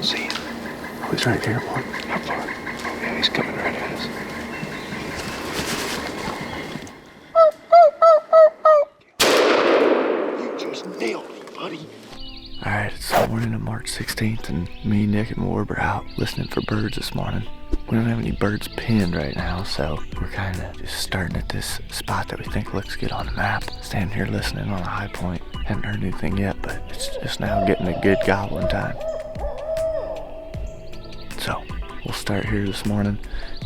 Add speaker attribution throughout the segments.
Speaker 1: don't see him.
Speaker 2: Oh, he's right here, boy.
Speaker 1: How far? Oh, yeah, he's coming right at us. You just nailed me, buddy.
Speaker 2: Alright, it's the morning of March 16th, and me, Nick, and Warb are out listening for birds this morning. We don't have any birds pinned right now, so we're kind of just starting at this spot that we think looks good on the map. Standing here listening on a high point. Haven't heard anything yet, but it's just now getting a good gobbling time. So, we'll start here this morning.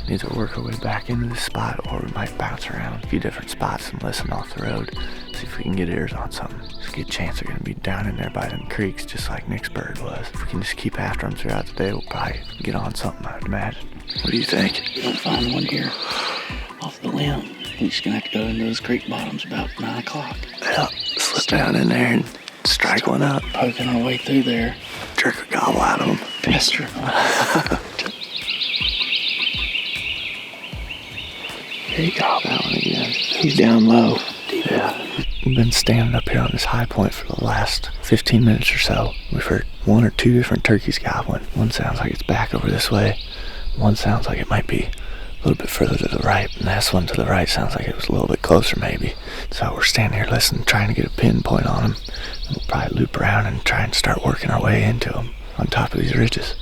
Speaker 2: We either work our way back into this spot, or we might bounce around a few different spots and listen off the road. See if we can get ears on something. There's a good chance they're going to be down in there by them creeks, just like Nick's bird was. If we can just keep after them throughout the day, we'll probably get on something, I would imagine. What do you think?
Speaker 3: We don't find one here off the limb. We're just going to have to go into those creek bottoms about 9 o'clock.
Speaker 2: Yeah, slip down in there and strike one up.
Speaker 3: Poking our way through there.
Speaker 2: Jerk a gobble out of them.
Speaker 3: Pester.
Speaker 2: There you go.
Speaker 3: That one again. He's down low.
Speaker 2: Yeah. We've been standing up here on this high point for the last 15 minutes or so. We've heard 1 or 2 different turkeys gobbling. One sounds like it's back over this way. One sounds like it might be a little bit further to the right. And this one to the right sounds like it was a little bit closer maybe. So we're standing here listening, trying to get a pinpoint on them. And we'll probably loop around and try and start working our way into them on top of these ridges.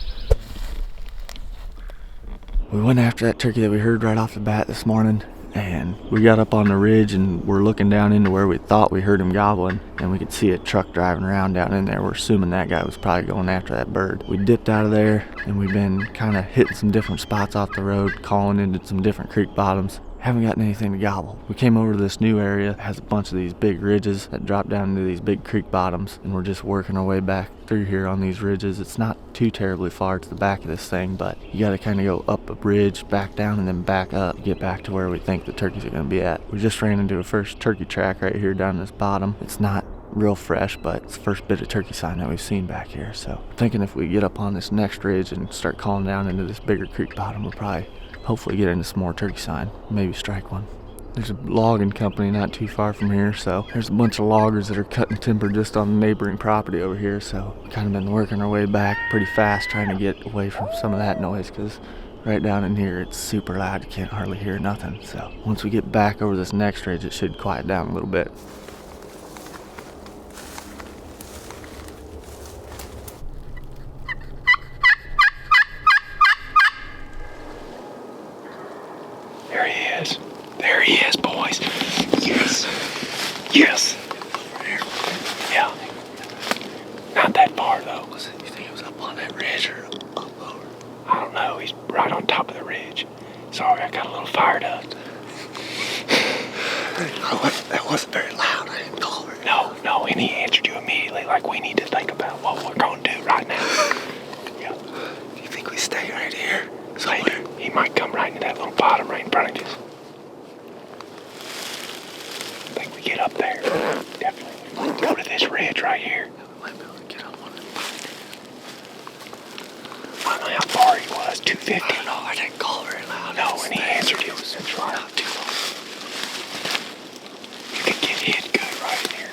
Speaker 2: We went after that turkey that we heard right off the bat this morning, and we got up on the ridge and we're looking down into where we thought we heard him gobbling, and we could see a truck driving around down in there. We're assuming that guy was probably going after that bird. We dipped out of there and we've been kind of hitting some different spots off the road, calling into some different creek bottoms. Haven't gotten anything to gobble. We came over to this new area that has a bunch of these big ridges that drop down into these big creek bottoms, and we're just working our way back through here on these ridges. It's not too terribly far to the back of this thing, but you gotta kind of go up a bridge, back down, and then back up to get back to where we think the turkeys are gonna be at. We just ran into a first turkey track right here down this bottom. It's not real fresh, but it's the first bit of turkey sign that we've seen back here. So I'm thinking if we get up on this next ridge and start calling down into this bigger creek bottom, we'll probably hopefully get into some more turkey sign, maybe strike one. There's a logging company not too far from here, so there's a bunch of loggers that are cutting timber just on the neighboring property over here, so we've kind of been working our way back pretty fast, trying to get away from some of that noise, because right down in here it's super loud. You can't hardly hear nothing. So once we get back over this next ridge, it should quiet down a little bit.
Speaker 1: There he is. There he is, boys. Yes. Yes.
Speaker 2: Over here.
Speaker 1: Yeah. Not that far, though.
Speaker 2: You think it was up on that ridge or up lower?
Speaker 1: I don't know. He's right on top of the ridge. Sorry, I got a little fired up.
Speaker 2: That wasn't very loud. I didn't call her.
Speaker 1: No, and he answered you immediately. Like, we need to think about what we're going to do right now. Yeah.
Speaker 2: Do you think we stay right here?
Speaker 1: Maybe. He might come right into that little bottom right in front of us. I think we get up there. Definitely. Go to this ridge right here.
Speaker 2: We might be able to get on one of them.
Speaker 1: I don't know how far he was. 250.
Speaker 2: I don't know. I didn't call very loud.
Speaker 1: No, and he answered you. That's right.
Speaker 2: Not too long.
Speaker 1: You could get hit good right in here.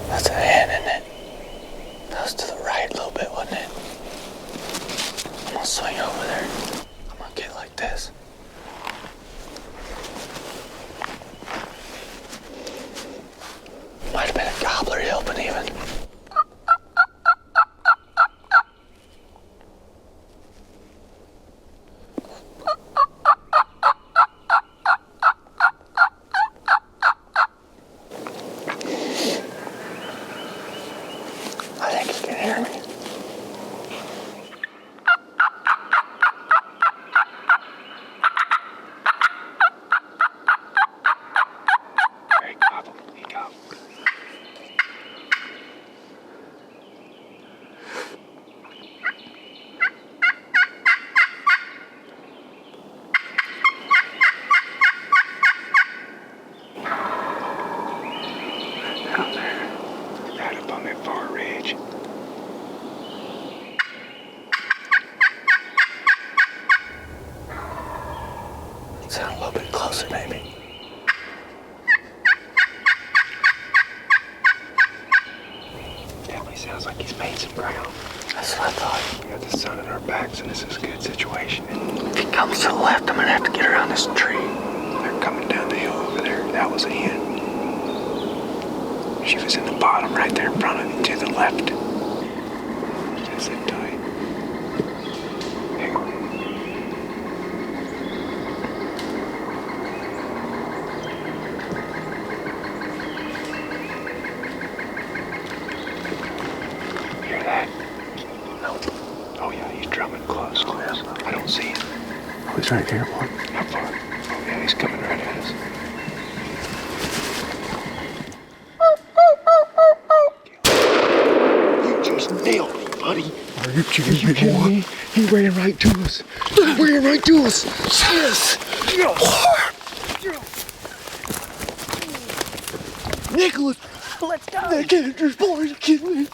Speaker 2: That's a hen, isn't it? That was to the right a little bit, wasn't it? I'm gonna swing over there. I'm gonna get like this. Might have been a gobbler yelping even. I think he can hear me.
Speaker 1: He gobbled. ridge.
Speaker 2: Sound a little bit closer, maybe.
Speaker 1: Definitely sounds like he's made some ground.
Speaker 2: That's what I thought.
Speaker 1: We got the sun in our backs, and this is a good situation.
Speaker 2: If he comes to the left, I'm gonna have to get around this tree.
Speaker 1: They're coming down the hill over there. That was a hen. She was in the bottom right there in front of you to the left. Just sit tight. Hang on. Hear that? Nope. Oh yeah, he's drumming close. Oh, yeah. I don't see him.
Speaker 2: Oh, he's right here, boy.
Speaker 1: How far? Oh yeah, he's coming right at us. You just nailed me, buddy.
Speaker 2: Are you kidding me?
Speaker 1: He ran right to us. He ran right to us.
Speaker 2: Yes!
Speaker 1: Nicholas!
Speaker 3: Let's go.
Speaker 1: That character's boy, are you kidding me?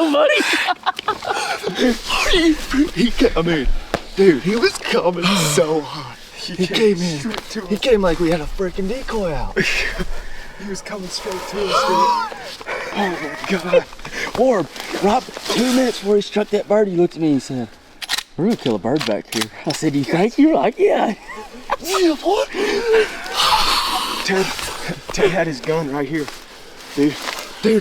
Speaker 3: Oh, buddy.
Speaker 2: Dude, he was coming so hot. He came in. He came like we had a freaking decoy out.
Speaker 1: He was coming straight to us, dude.
Speaker 3: Oh my God. Warb, right 2 minutes before he struck that bird, he looked at me and he said, "We're gonna kill a bird back here." I said, "Do you think?" You're like, "Yeah."
Speaker 1: Yeah, boy. Ted had his gun right here.
Speaker 2: Dude,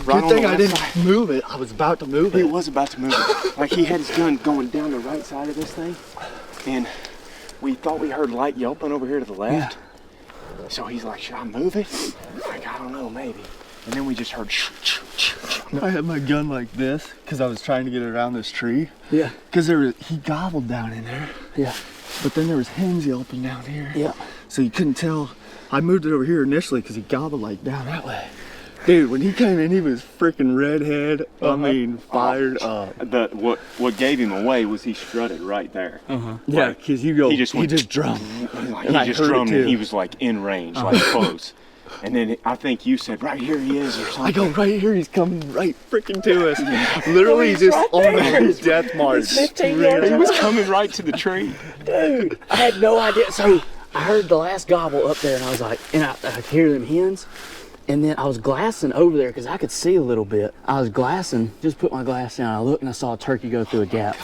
Speaker 1: Right
Speaker 2: good
Speaker 1: on
Speaker 2: thing
Speaker 1: the
Speaker 2: I
Speaker 1: left
Speaker 2: didn't
Speaker 1: side.
Speaker 2: move it. I was about to move
Speaker 1: He
Speaker 2: it.
Speaker 1: was about to move it. Like he had his gun going down the right side of this thing. And we thought we heard light yelping over here to the left. So he's like, should I move it? Like, I don't know, maybe. And then we just heard shh, shh, shh, shh.
Speaker 2: I had my gun like this because I was trying to get around this tree.
Speaker 3: Yeah.
Speaker 2: Because he gobbled down in there.
Speaker 3: Yeah.
Speaker 2: But then there was hens yelping down here.
Speaker 3: Yeah.
Speaker 2: So you couldn't tell. I moved it over here initially because he gobbled like down that way. Dude, when he came in, he was freaking redhead. I mean, fired up.
Speaker 1: What gave him away was he strutted right there.
Speaker 2: Yeah, because you go.
Speaker 1: he just went-
Speaker 2: drummed.
Speaker 1: Like,
Speaker 2: And I
Speaker 1: he just
Speaker 2: heard it
Speaker 1: drummed
Speaker 2: too.
Speaker 1: and he was like in range, like close. And then I think you said, right here he is or something.
Speaker 2: I go right here. He's coming right freaking to us. Literally
Speaker 3: He's
Speaker 2: just
Speaker 3: right
Speaker 2: on
Speaker 3: there.
Speaker 2: his death march.
Speaker 3: He's 15 yards
Speaker 1: He was coming right to the tree.
Speaker 3: Dude, I had no idea. So I heard the last gobble up there, and I was like, and I could hear them hens. And then I was glassing over there because I could see a little bit. I was glassing, just put my glass down. I looked and I saw a turkey go through a gap.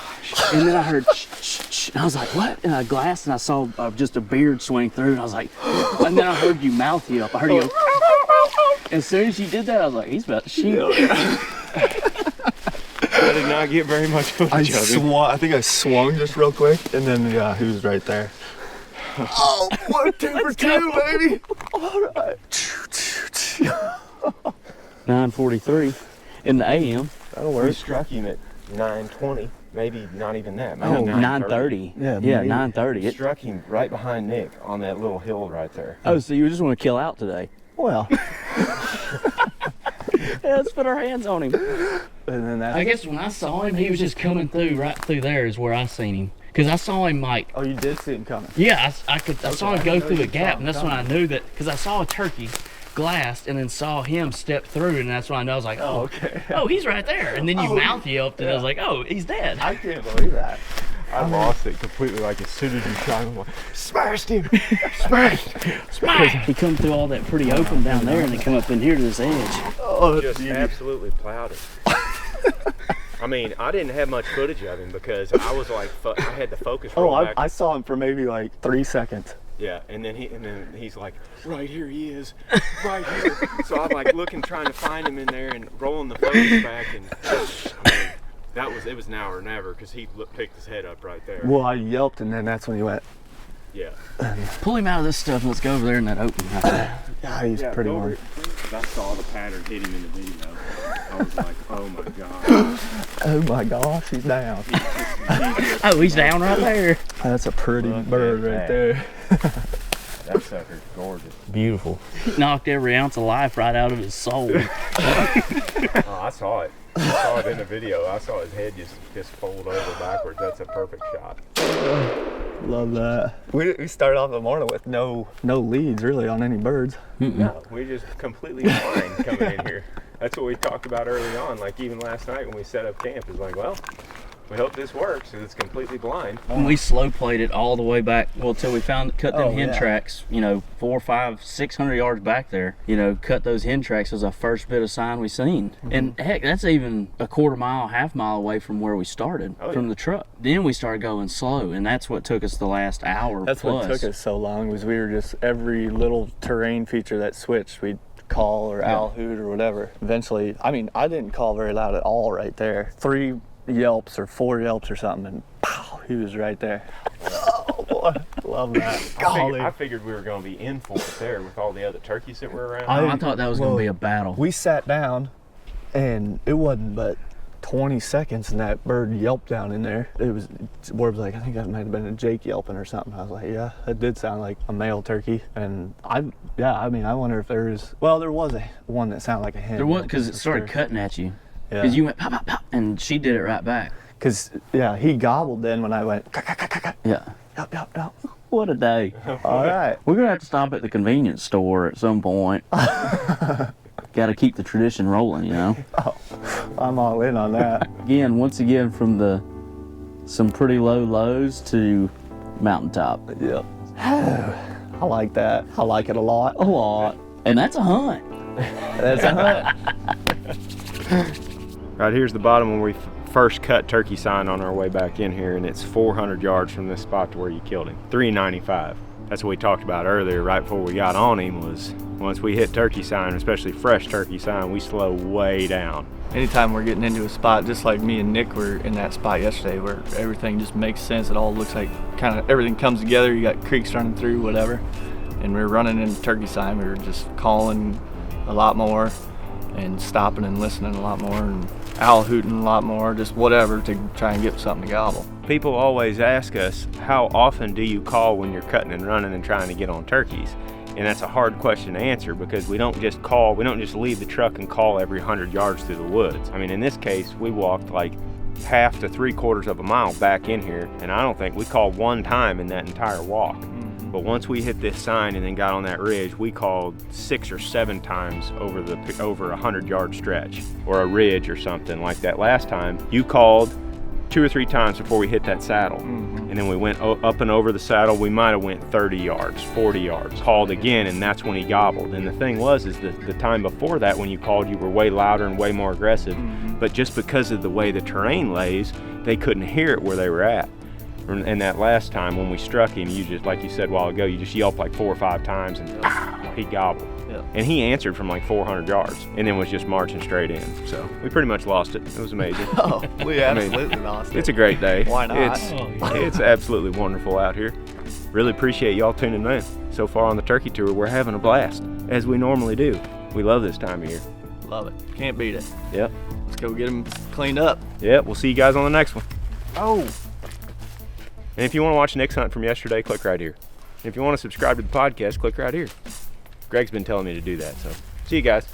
Speaker 3: And then I heard shh, shh, shh. And I was like, what? And I glassed and I saw just a beard swing through. And I was like, and then I heard you mouth yelp. I heard you go. As soon as you did that, I was like, he's about to shoot.
Speaker 1: I did not get very much footage of him.
Speaker 2: I think I swung just real quick, and then yeah, he was right there. Oh, 1, 2 for 2, baby! All right.
Speaker 3: 9:43 in the AM.
Speaker 2: That'll
Speaker 1: We
Speaker 2: work.
Speaker 1: struck him at 9:20, maybe not even that. Maybe
Speaker 3: Oh, 9:30.
Speaker 2: Yeah,
Speaker 3: Yeah,
Speaker 2: maybe.
Speaker 3: 9:30.
Speaker 1: Struck him right behind Nick on that little hill right there.
Speaker 3: Oh, so you just want to kill out today?
Speaker 2: Well,
Speaker 3: Yeah, let's put our hands on him.
Speaker 2: and then that's.
Speaker 3: I guess when I saw him, he was just coming through, right through there is where I seen him. Because I saw him like,
Speaker 2: Oh, you did see him coming.
Speaker 3: yeah, I saw him
Speaker 2: I
Speaker 3: go
Speaker 2: didn't know
Speaker 3: through
Speaker 2: you
Speaker 3: a gap,
Speaker 2: saw
Speaker 3: and
Speaker 2: him
Speaker 3: that's when I
Speaker 2: coming.
Speaker 3: knew that, because I saw a turkey glassed and then saw him step through, and that's when I know, I was like, oh,
Speaker 2: Okay.
Speaker 3: oh, he's right there. And then you mouth yelped, and I was like, oh, he's dead.
Speaker 2: I can't believe that.
Speaker 1: I lost it completely. Like as soon as you shot him, I'm like, smashed him, smashed.
Speaker 3: Smash! He come through all that pretty open down there, and then come up in here to this edge.
Speaker 2: Oh,
Speaker 1: Just absolutely plowed it. I mean, I didn't have much footage of him because I was like, I had the focus roll back.
Speaker 2: I saw him for maybe like 3 seconds.
Speaker 1: Yeah, and then he's like, right here he is, right here. So I'm like looking, trying to find him in there and rolling the focus back, and I mean, it was now or never because he picked his head up right there.
Speaker 2: Well, I yelped, and then that's when he went.
Speaker 1: Yeah.
Speaker 3: Pull him out of this stuff, and let's go over there in that open right there.
Speaker 2: Yeah, he's pretty
Speaker 1: go over
Speaker 2: one.
Speaker 1: it. I saw the pattern hit him in the video. I was like, oh my god.
Speaker 2: Oh my gosh, he's down.
Speaker 3: Oh, he's down right there.
Speaker 2: That's a pretty
Speaker 1: Look
Speaker 2: bird
Speaker 1: at
Speaker 2: right
Speaker 1: that.
Speaker 2: there.
Speaker 1: That sucker's gorgeous.
Speaker 3: Beautiful. He knocked every ounce of life right out of his soul.
Speaker 1: Oh, I saw it. I saw it in the video. I saw his head just fold over backwards. That's a perfect shot.
Speaker 2: Love that. We started off the morning with no leads really on any birds.
Speaker 1: No, we just completely blind coming in here. That's what we talked about early on. Like even last night when we set up camp, is like, well, we hope this works because it's completely blind.
Speaker 3: And we slow played it all the way back, well, till we cut them hen
Speaker 2: yeah.
Speaker 3: tracks, 400, 500, 600 yards back there. Cut those hen tracks was our first bit of sign we seen. And heck, that's even a quarter mile, half mile away from where we started, from the truck. Then we started going slow, and that's what took us the last hour.
Speaker 2: That's
Speaker 3: plus.
Speaker 2: what took us so long, was we were just, every little terrain feature that switched, we'd call or owl hoot or whatever. Eventually, I didn't call very loud at all right there. 3 yelps or 4 yelps or something, and pow, he was right there. Oh boy, love that.
Speaker 1: I figured we were going to be in for it there with all the other turkeys that were around.
Speaker 3: I thought that was going to be a battle.
Speaker 2: We sat down, and it wasn't but 20 seconds, and that bird yelped down in there. Warb's like, I think that might have been a Jake yelping or something. I was like, yeah, that did sound like a male turkey. And I wonder if there was one that sounded like a hen.
Speaker 3: There was, because it started cutting at you.
Speaker 2: Yeah.
Speaker 3: Because you went pop, pop, pop, and she did it right back.
Speaker 2: Because, he gobbled then when I went,
Speaker 3: Yeah.
Speaker 2: Yup.
Speaker 3: What a day.
Speaker 2: All right.
Speaker 3: We're going to have to stop at the convenience store at some point. Got to keep the tradition rolling,
Speaker 2: Oh, I'm all in on that.
Speaker 3: Once again, from some pretty low lows to mountaintop.
Speaker 2: Yep. I like that. I like it a lot.
Speaker 3: A lot. And that's a hunt.
Speaker 2: That's a hunt.
Speaker 1: Right here's the bottom where we first cut turkey sign on our way back in here, and it's 400 yards from this spot to where you killed him. 395. That's what we talked about earlier right before we got on him, was once we hit turkey sign, especially fresh turkey sign, we slow way down.
Speaker 2: Anytime we're getting into a spot, just like me and Nick were in that spot yesterday where everything just makes sense, it all looks like kind of everything comes together, you got creeks running through, whatever, and we were running into turkey sign, we were just calling a lot more and stopping and listening a lot more and owl hooting a lot more, just whatever to try and get something to gobble.
Speaker 1: People always ask us, how often do you call when you're cutting and running and trying to get on turkeys? And that's a hard question to answer, because we don't just leave the truck and call every 100 yards through the woods. I mean, in this case, we walked like half to 3/4 of a mile back in here, and I don't think we called one time in that entire walk. But once we hit this sign and then got on that ridge, we called 6 or 7 times over a 100-yard stretch, or a ridge or something like that. Last time, you called 2 or 3 times before we hit that saddle. And then we went up and over the saddle. We might have went 30 yards, 40 yards, called again, and that's when he gobbled. And the thing was, is the time before that when you called, you were way louder and way more aggressive. But just because of the way the terrain lays, they couldn't hear it where they were at. And that last time when we struck him, you just, like you said a while ago, you just yelped like 4 or 5 times, and he gobbled. And he answered from like 400 yards and then was just marching straight in. So we pretty much lost it. It was amazing.
Speaker 2: We absolutely lost it.
Speaker 1: It's a great day.
Speaker 2: Why not?
Speaker 1: It's absolutely wonderful out here. Really appreciate y'all tuning in. So far on the turkey tour, we're having a blast, as we normally do. We love this time of year.
Speaker 2: Love it. Can't beat it.
Speaker 1: Yep.
Speaker 2: Let's go get them cleaned up.
Speaker 1: Yep, we'll see you guys on the next one.
Speaker 2: Oh.
Speaker 1: And if you want to watch Nick's hunt from yesterday, click right here. And if you want to subscribe to the podcast, click right here. Greg's been telling me to do that, so see you guys.